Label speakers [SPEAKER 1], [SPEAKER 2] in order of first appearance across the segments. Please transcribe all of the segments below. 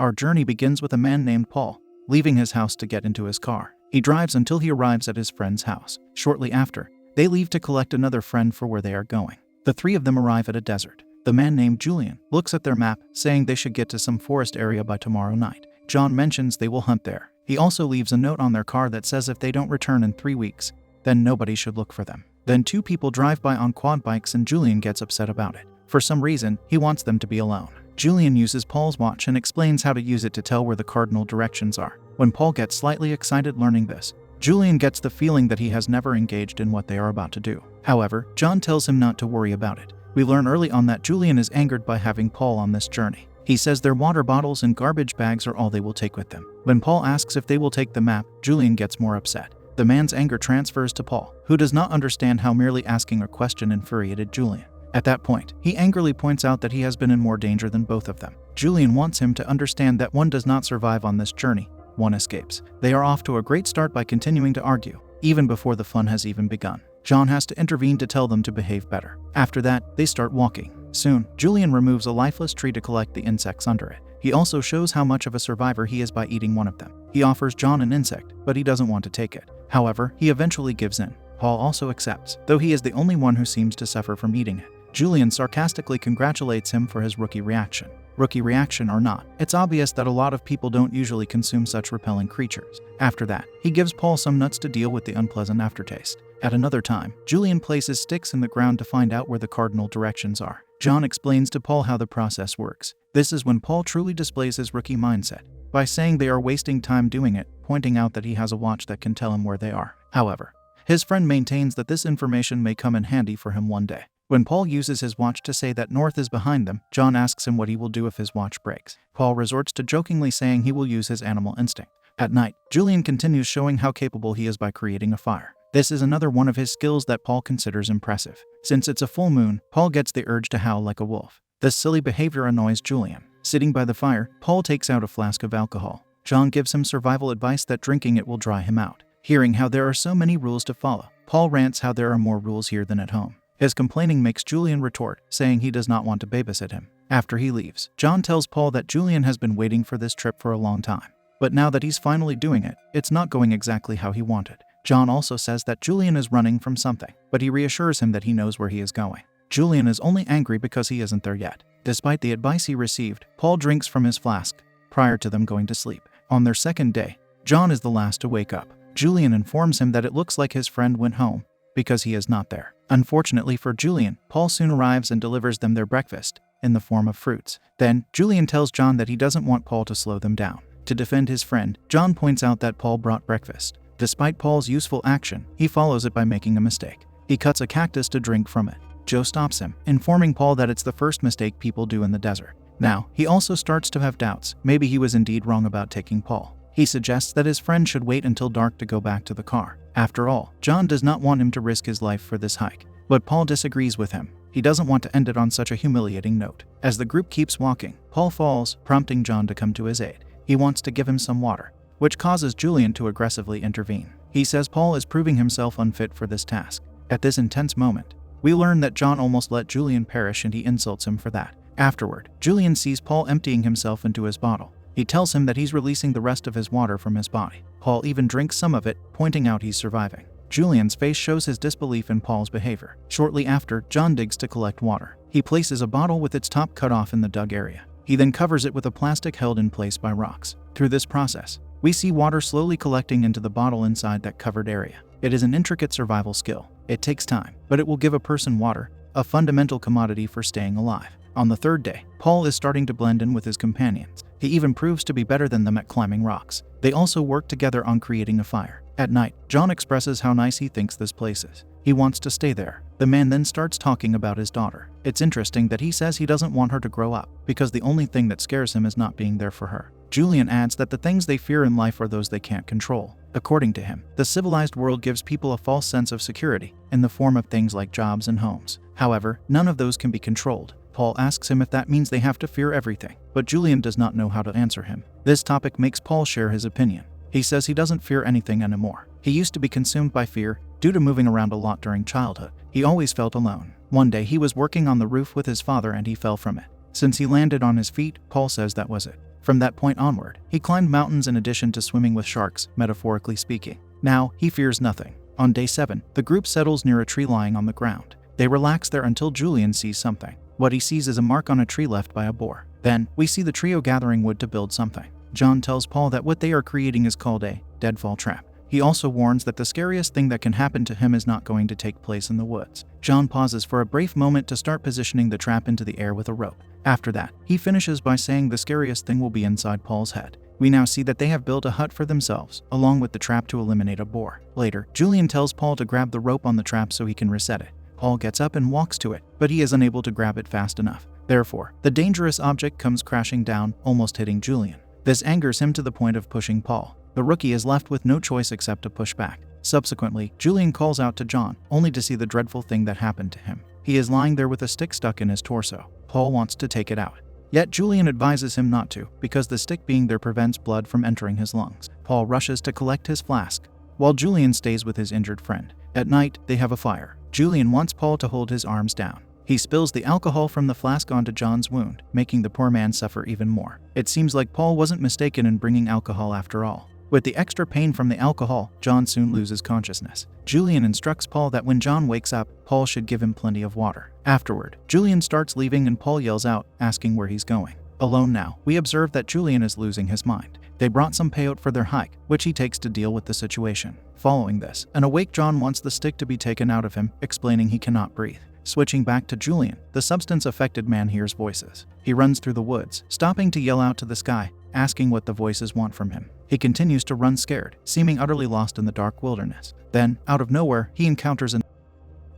[SPEAKER 1] Our journey begins with a man named Paul, leaving his house to get into his car. He drives until he arrives at his friend's house. Shortly after, they leave to collect another friend for where they are going. The three of them arrive at a desert. The man named Julian looks at their map, saying they should get to some forest area by tomorrow night. John mentions they will hunt there. He also leaves a note on their car that says if they don't return in 3 weeks, then nobody should look for them. Then two people drive by on quad bikes and Julian gets upset about it. For some reason, he wants them to be alone. Julian uses Paul's watch and explains how to use it to tell where the cardinal directions are. When Paul gets slightly excited learning this, Julian gets the feeling that he has never engaged in what they are about to do. However, John tells him not to worry about it. We learn early on that Julian is angered by having Paul on this journey. He says their water bottles and garbage bags are all they will take with them. When Paul asks if they will take the map, Julian gets more upset. The man's anger transfers to Paul, who does not understand how merely asking a question infuriated Julian. At that point, he angrily points out that he has been in more danger than both of them. Julian wants him to understand that one does not survive on this journey, one escapes. They are off to a great start by continuing to argue, even before the fun has even begun. John has to intervene to tell them to behave better. After that, they start walking. Soon, Julian removes a lifeless tree to collect the insects under it. He also shows how much of a survivor he is by eating one of them. He offers John an insect, but he doesn't want to take it. However, he eventually gives in. Paul also accepts, though he is the only one who seems to suffer from eating it. Julian sarcastically congratulates him for his rookie reaction. Rookie reaction or not, it's obvious that a lot of people don't usually consume such repelling creatures. After that, he gives Paul some nuts to deal with the unpleasant aftertaste. At another time, Julian places sticks in the ground to find out where the cardinal directions are. John explains to Paul how the process works. This is when Paul truly displays his rookie mindset, by saying they are wasting time doing it, pointing out that he has a watch that can tell him where they are. However, his friend maintains that this information may come in handy for him one day. When Paul uses his watch to say that north is behind them, John asks him what he will do if his watch breaks. Paul resorts to jokingly saying he will use his animal instinct. At night, Julian continues showing how capable he is by creating a fire. This is another one of his skills that Paul considers impressive. Since it's a full moon, Paul gets the urge to howl like a wolf. This silly behavior annoys Julian. Sitting by the fire, Paul takes out a flask of alcohol. John gives him survival advice that drinking it will dry him out. Hearing how there are so many rules to follow, Paul rants how there are more rules here than at home. His complaining makes Julian retort, saying he does not want to babysit him. After he leaves, John tells Paul that Julian has been waiting for this trip for a long time. But now that he's finally doing it, it's not going exactly how he wanted. John also says that Julian is running from something, but he reassures him that he knows where he is going. Julian is only angry because he isn't there yet. Despite the advice he received, Paul drinks from his flask prior to them going to sleep. On their second day, John is the last to wake up. Julian informs him that it looks like his friend went home because he is not there. Unfortunately for Julian, Paul soon arrives and delivers them their breakfast in the form of fruits. Then, Julian tells John that he doesn't want Paul to slow them down. To defend his friend, John points out that Paul brought breakfast. Despite Paul's useful action, he follows it by making a mistake. He cuts a cactus to drink from it. Joe stops him, informing Paul that it's the first mistake people do in the desert. Now, he also starts to have doubts. Maybe he was indeed wrong about taking Paul. He suggests that his friend should wait until dark to go back to the car. After all, John does not want him to risk his life for this hike. But Paul disagrees with him. He doesn't want to end it on such a humiliating note. As the group keeps walking, Paul falls, prompting John to come to his aid. He wants to give him some water, which causes Julian to aggressively intervene. He says Paul is proving himself unfit for this task. At this intense moment, we learn that John almost let Julian perish and he insults him for that. Afterward, Julian sees Paul emptying himself into his bottle. He tells him that he's releasing the rest of his water from his body. Paul even drinks some of it, pointing out he's surviving. Julian's face shows his disbelief in Paul's behavior. Shortly after, John digs to collect water. He places a bottle with its top cut off in the dug area. He then covers it with a plastic held in place by rocks. Through this process, we see water slowly collecting into the bottle inside that covered area. It is an intricate survival skill. It takes time, but it will give a person water, a fundamental commodity for staying alive. On the third day, Paul is starting to blend in with his companions. He even proves to be better than them at climbing rocks. They also work together on creating a fire. At night, John expresses how nice he thinks this place is. He wants to stay there. The man then starts talking about his daughter. It's interesting that he says he doesn't want her to grow up, because the only thing that scares him is not being there for her. Julian adds that the things they fear in life are those they can't control. According to him, the civilized world gives people a false sense of security in the form of things like jobs and homes. However, none of those can be controlled. Paul asks him if that means they have to fear everything, but Julian does not know how to answer him. This topic makes Paul share his opinion. He says he doesn't fear anything anymore. He used to be consumed by fear due to moving around a lot during childhood. He always felt alone. One day he was working on the roof with his father and he fell from it. Since he landed on his feet, Paul says that was it. From that point onward, he climbed mountains in addition to swimming with sharks, metaphorically speaking. Now, he fears nothing. On day 7, the group settles near a tree lying on the ground. They relax there until Julian sees something. What he sees is a mark on a tree left by a boar. Then, we see the trio gathering wood to build something. John tells Paul that what they are creating is called a deadfall trap. He also warns that the scariest thing that can happen to him is not going to take place in the woods. John pauses for a brief moment to start positioning the trap into the air with a rope. After that, he finishes by saying the scariest thing will be inside Paul's head. We now see that they have built a hut for themselves, along with the trap to eliminate a boar. Later, Julian tells Paul to grab the rope on the trap so he can reset it. Paul gets up and walks to it, but he is unable to grab it fast enough. Therefore, the dangerous object comes crashing down, almost hitting Julian. This angers him to the point of pushing Paul. The rookie is left with no choice except to push back. Subsequently, Julian calls out to John, only to see the dreadful thing that happened to him. He is lying there with a stick stuck in his torso. Paul wants to take it out. Yet Julian advises him not to, because the stick being there prevents blood from entering his lungs. Paul rushes to collect his flask, while Julian stays with his injured friend. At night, they have a fire. Julian wants Paul to hold his arms down. He spills the alcohol from the flask onto John's wound, making the poor man suffer even more. It seems like Paul wasn't mistaken in bringing alcohol after all. With the extra pain from the alcohol, John soon loses consciousness. Julian instructs Paul that when John wakes up, Paul should give him plenty of water. Afterward, Julian starts leaving and Paul yells out, asking where he's going. Alone now, we observe that Julian is losing his mind. They brought some peyote for their hike, which he takes to deal with the situation. Following this, an awake John wants the stick to be taken out of him, explaining he cannot breathe. Switching back to Julian, the substance-affected man hears voices. He runs through the woods, stopping to yell out to the sky, asking what the voices want from him. He continues to run scared, seeming utterly lost in the dark wilderness. Then, out of nowhere, he encounters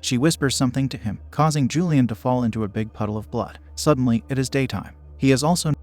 [SPEAKER 1] She whispers something to him, causing Julian to fall into a big puddle of blood. Suddenly, it is daytime. He is also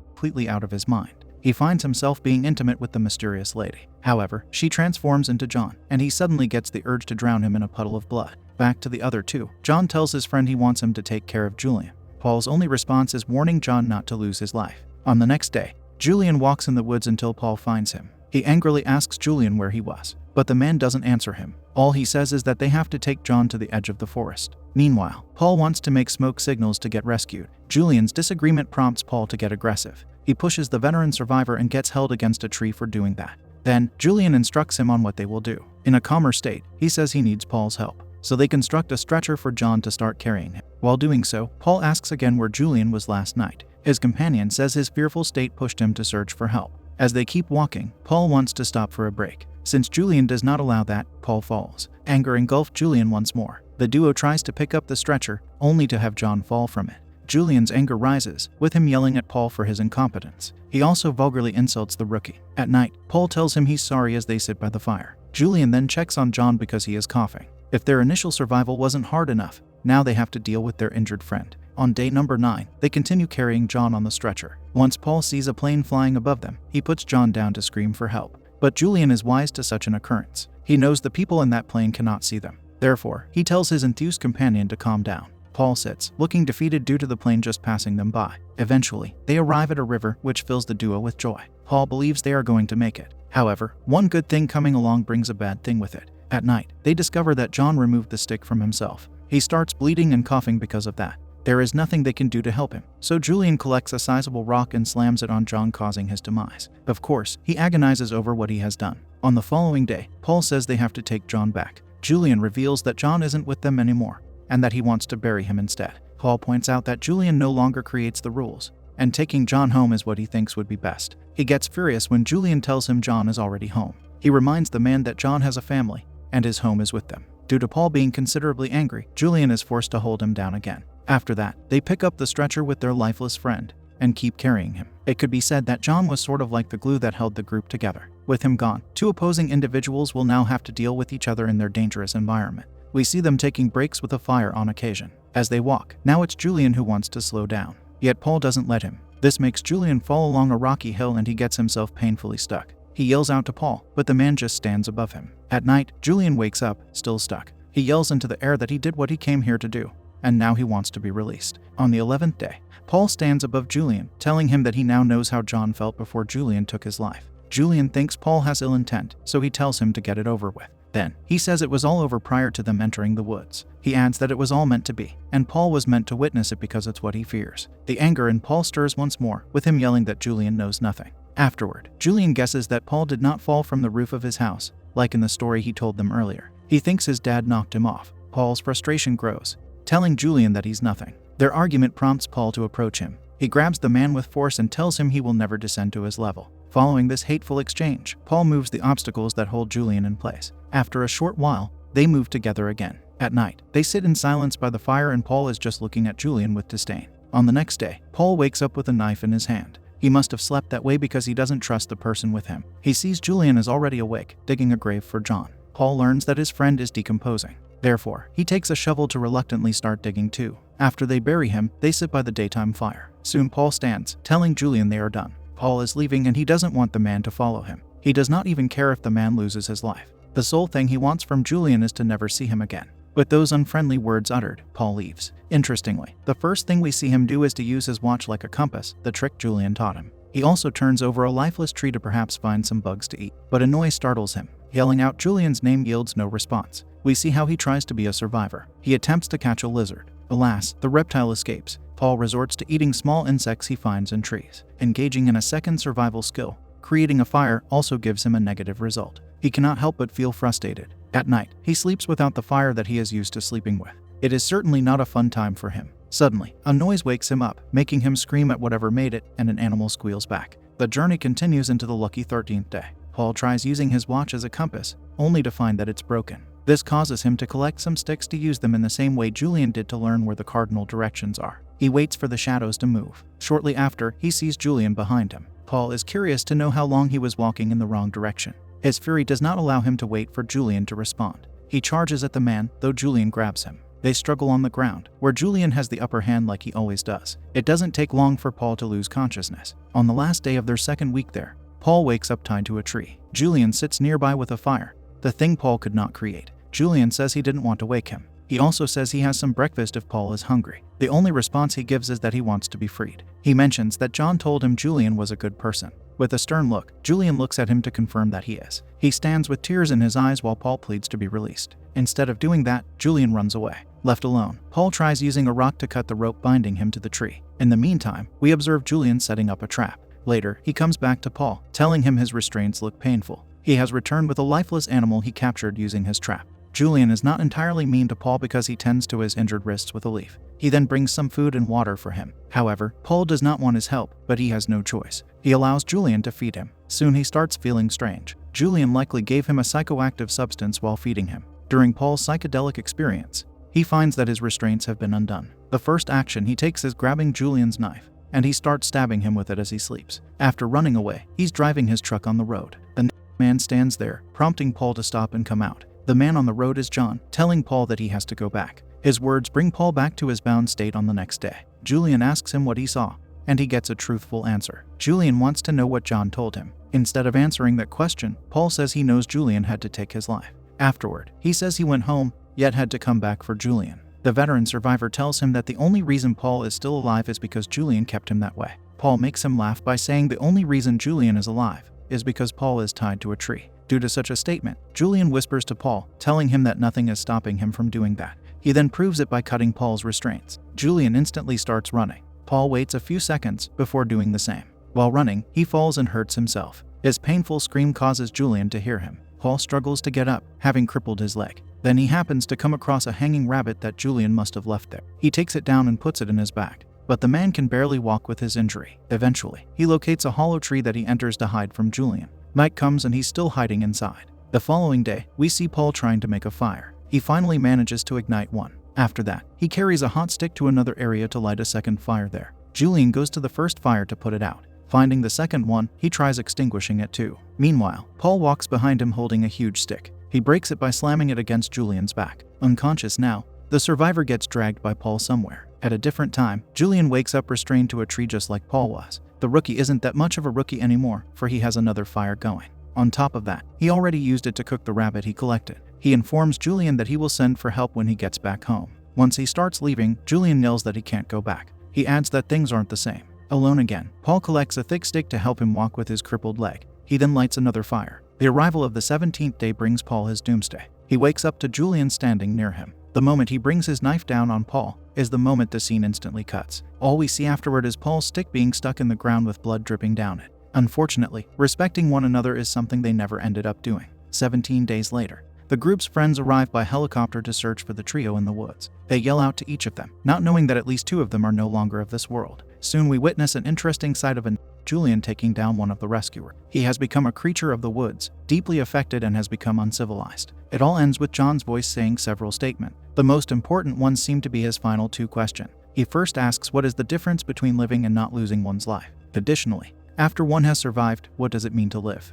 [SPEAKER 1] completely out of his mind. He finds himself being intimate with the mysterious lady. However, she transforms into John, and he suddenly gets the urge to drown him in a puddle of blood. Back to the other two, John tells his friend he wants him to take care of Julian. Paul's only response is warning John not to lose his life. On the next day, Julian walks in the woods until Paul finds him. He angrily asks Julian where he was, but the man doesn't answer him. All he says is that they have to take John to the edge of the forest. Meanwhile, Paul wants to make smoke signals to get rescued. Julian's disagreement prompts Paul to get aggressive. He pushes the veteran survivor and gets held against a tree for doing that. Then, Julian instructs him on what they will do. In a calmer state, he says he needs Paul's help, so they construct a stretcher for John to start carrying him. While doing so, Paul asks again where Julian was last night. His companion says his fearful state pushed him to search for help. As they keep walking, Paul wants to stop for a break. Since Julian does not allow that, Paul falls. Anger engulfs Julian once more. The duo tries to pick up the stretcher, only to have John fall from it. Julian's anger rises, with him yelling at Paul for his incompetence. He also vulgarly insults the rookie. At night, Paul tells him he's sorry as they sit by the fire. Julian then checks on John because he is coughing. If their initial survival wasn't hard enough, now they have to deal with their injured friend. On day number 9, they continue carrying John on the stretcher. Once Paul sees a plane flying above them, he puts John down to scream for help. But Julian is wise to such an occurrence. He knows the people in that plane cannot see them. Therefore, he tells his enthused companion to calm down. Paul sits, looking defeated due to the plane just passing them by. Eventually, they arrive at a river, which fills the duo with joy. Paul believes they are going to make it. However, one good thing coming along brings a bad thing with it. At night, they discover that John removed the stick from himself. He starts bleeding and coughing because of that. There is nothing they can do to help him, so Julian collects a sizable rock and slams it on John, causing his demise. Of course, he agonizes over what he has done. On the following day, Paul says they have to take John back. Julian reveals that John isn't with them anymore, and that he wants to bury him instead. Paul points out that Julian no longer creates the rules, and taking John home is what he thinks would be best. He gets furious when Julian tells him John is already home. He reminds the man that John has a family, and his home is with them. Due to Paul being considerably angry, Julian is forced to hold him down again. After that, they pick up the stretcher with their lifeless friend and keep carrying him. It could be said that John was sort of like the glue that held the group together. With him gone, two opposing individuals will now have to deal with each other in their dangerous environment. We see them taking breaks with a fire on occasion. As they walk, now it's Julian who wants to slow down. Yet Paul doesn't let him. This makes Julian fall along a rocky hill and he gets himself painfully stuck. He yells out to Paul, but the man just stands above him. At night, Julian wakes up, still stuck. He yells into the air that he did what he came here to do, and now he wants to be released. On the 11th day, Paul stands above Julian, telling him that he now knows how John felt before Julian took his life. Julian thinks Paul has ill intent, so he tells him to get it over with. Then, he says it was all over prior to them entering the woods. He adds that it was all meant to be, and Paul was meant to witness it because it's what he fears. The anger in Paul stirs once more, with him yelling that Julian knows nothing. Afterward, Julian guesses that Paul did not fall from the roof of his house, like in the story he told them earlier. He thinks his dad knocked him off. Paul's frustration grows, telling Julian that he's nothing. Their argument prompts Paul to approach him. He grabs the man with force and tells him he will never descend to his level. Following this hateful exchange, Paul moves the obstacles that hold Julian in place. After a short while, they move together again. At night, they sit in silence by the fire and Paul is just looking at Julian with disdain. On the next day, Paul wakes up with a knife in his hand. He must have slept that way because he doesn't trust the person with him. He sees Julian is already awake, digging a grave for John. Paul learns that his friend is decomposing. Therefore, he takes a shovel to reluctantly start digging too. After they bury him, they sit by the daytime fire. Soon Paul stands, telling Julian they are done. Paul is leaving and he doesn't want the man to follow him. He does not even care if the man loses his life. The sole thing he wants from Julian is to never see him again. With those unfriendly words uttered, Paul leaves. Interestingly, the first thing we see him do is to use his watch like a compass, the trick Julian taught him. He also turns over a lifeless tree to perhaps find some bugs to eat. But a noise startles him. Yelling out Julian's name yields no response. We see how he tries to be a survivor. He attempts to catch a lizard. Alas, the reptile escapes. Paul resorts to eating small insects he finds in trees. Engaging in a second survival skill, creating a fire, also gives him a negative result. He cannot help but feel frustrated. At night, he sleeps without the fire that he is used to sleeping with. It is certainly not a fun time for him. Suddenly, a noise wakes him up, making him scream at whatever made it, and an animal squeals back. The journey continues into the lucky 13th day. Paul tries using his watch as a compass, only to find that it's broken. This causes him to collect some sticks to use them in the same way Julian did to learn where the cardinal directions are. He waits for the shadows to move. Shortly after, he sees Julian behind him. Paul is curious to know how long he was walking in the wrong direction. His fury does not allow him to wait for Julian to respond. He charges at the man, though Julian grabs him. They struggle on the ground, where Julian has the upper hand like he always does. It doesn't take long for Paul to lose consciousness. On the last day of their second week there, Paul wakes up tied to a tree. Julian sits nearby with a fire, the thing Paul could not create. Julian says he didn't want to wake him. He also says he has some breakfast if Paul is hungry. The only response he gives is that he wants to be freed. He mentions that John told him Julian was a good person. With a stern look, Julian looks at him to confirm that he is. He stands with tears in his eyes while Paul pleads to be released. Instead of doing that, Julian runs away. Left alone, Paul tries using a rock to cut the rope binding him to the tree. In the meantime, we observe Julian setting up a trap. Later, he comes back to Paul, telling him his restraints look painful. He has returned with a lifeless animal he captured using his trap. Julian is not entirely mean to Paul because he tends to his injured wrists with a leaf. He then brings some food and water for him. However, Paul does not want his help, but he has no choice. He allows Julian to feed him. Soon he starts feeling strange. Julian likely gave him a psychoactive substance while feeding him. During Paul's psychedelic experience, he finds that his restraints have been undone. The first action he takes is grabbing Julian's knife, and he starts stabbing him with it as he sleeps. After running away, he's driving his truck on the road. The man stands there, prompting Paul to stop and come out. The man on the road is John, telling Paul that he has to go back. His words bring Paul back to his bound state on the next day. Julian asks him what he saw, and he gets a truthful answer. Julian wants to know what John told him. Instead of answering that question, Paul says he knows Julian had to take his life. Afterward, he says he went home, yet had to come back for Julian. The veteran survivor tells him that the only reason Paul is still alive is because Julian kept him that way. Paul makes him laugh by saying the only reason Julian is alive is because Paul is tied to a tree. Due to such a statement, Julian whispers to Paul, telling him that nothing is stopping him from doing that. He then proves it by cutting Paul's restraints. Julian instantly starts running. Paul waits a few seconds before doing the same. While running, he falls and hurts himself. His painful scream causes Julian to hear him. Paul struggles to get up, having crippled his leg. Then he happens to come across a hanging rabbit that Julian must have left there. He takes it down and puts it in his back. But the man can barely walk with his injury. Eventually, he locates a hollow tree that he enters to hide from Julian. Night comes and he's still hiding inside. The following day, we see Paul trying to make a fire. He finally manages to ignite one. After that, he carries a hot stick to another area to light a second fire there. Julian goes to the first fire to put it out. Finding the second one, he tries extinguishing it too. Meanwhile, Paul walks behind him holding a huge stick. He breaks it by slamming it against Julian's back. Unconscious now, the survivor gets dragged by Paul somewhere. At a different time, Julian wakes up restrained to a tree just like Paul was. The rookie isn't that much of a rookie anymore, for he has another fire going. On top of that, he already used it to cook the rabbit he collected. He informs Julian that he will send for help when he gets back home. Once he starts leaving, Julian yells that he can't go back. He adds that things aren't the same. Alone again, Paul collects a thick stick to help him walk with his crippled leg. He then lights another fire. The arrival of the 17th day brings Paul his doomsday. He wakes up to Julian standing near him. The moment he brings his knife down on Paul is the moment the scene instantly cuts. All we see afterward is Paul's stick being stuck in the ground with blood dripping down it. Unfortunately, respecting one another is something they never ended up doing. 17 days later, the group's friends arrive by helicopter to search for the trio in the woods. They yell out to each of them, not knowing that at least 2 of them are no longer of this world. Soon we witness an interesting sight of Julian taking down one of the rescuers. He has become a creature of the woods, deeply affected, and has become uncivilized. It all ends with John's voice saying several statements. The most important ones seem to be his final 2 questions. He first asks what is the difference between living and not losing one's life. Additionally, after one has survived, what does it mean to live?